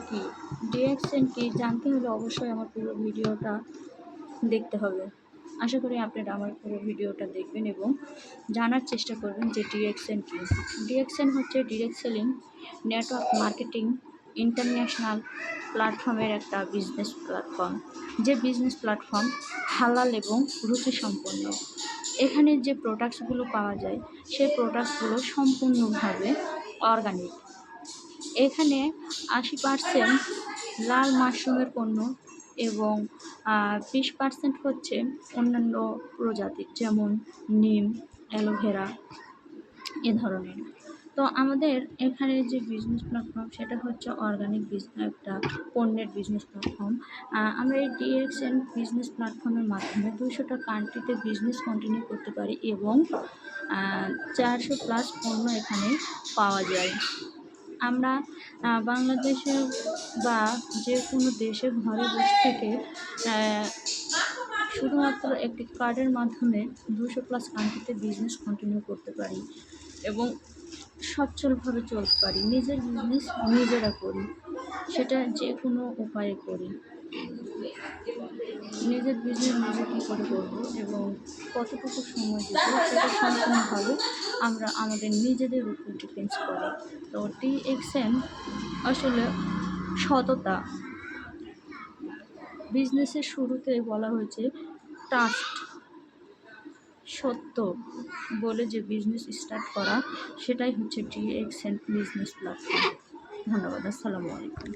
কি ডিএক্সএন কি জানতে হলে অবশ্যই আমার পুরো ভিডিওটা দেখতে হবে। আশা করি আপনারা আমার পুরো ভিডিওটা দেখবেন এবং জানার চেষ্টা করবেন যে ডিএক্সএন কি। ডিএক্সএন হচ্ছে direct selling network marketing international প্ল্যাটফর্মের একটা বিজনেস প্ল্যাটফর্ম, যে বিজনেস প্ল্যাটফর্ম হালাল এবং রুচিসম্পন্ন। এখানে যে প্রোডাক্টসগুলো পাওয়া যায় সেই প্রোডাক্টসগুলো সম্পূর্ণভাবে অর্গানিক। এখানে 80% লাল মাশরুমের পণ্য এবং 20% হচ্ছে অন্যান্য প্রজাতির, যেমন নিম, অ্যালোভেরা এ ধরনের। তো আমাদের এখানে যে বিজনেস প্ল্যাটফর্ম সেটা হচ্ছে অর্গানিক একটা পণ্যের বিজনেস প্ল্যাটফর্ম। আমরা এই ডিএক্সএন বিজনেস প্ল্যাটফর্মের মাধ্যমে 200টা কান্ট্রিতে বিজনেস কন্টিনিউ করতে পারি এবং 400+ পণ্য এখানে পাওয়া যায়। আমরা বাংলাদেশে বা যে কোনো দেশে ঘরে বসে থেকে শুধুমাত্র একটি কার্ডের মাধ্যমে 200+ কান্ট্রিতে বিজনেস কন্টিনিউ করতে পারি এবং সচ্ছলভাবে চলতে পারি। নিজের বিজনেস নিজেরা করি, সেটা যে কোনো উপায়ে করি। নিজের বিজনেস নিজে কী করে করবো এবং কতটুকু সময় দেবো সেটা সম্পূর্ণভাবে আমরা আমাদের নিজেদের উপর ডিপেন্ডস করি। তো ডিএক্সএন আসলে সততা। বিজনেসের শুরুতেই বলা হয়েছে ট্রাস্ট, সত্য বলে যে বিজনেস স্টার্ট করা, সেটাই হচ্ছে ডিএক্সএন বিজনেস প্ল্যাটফর্ম। ধন্যবাদ। আসসালামু আলাইকুম।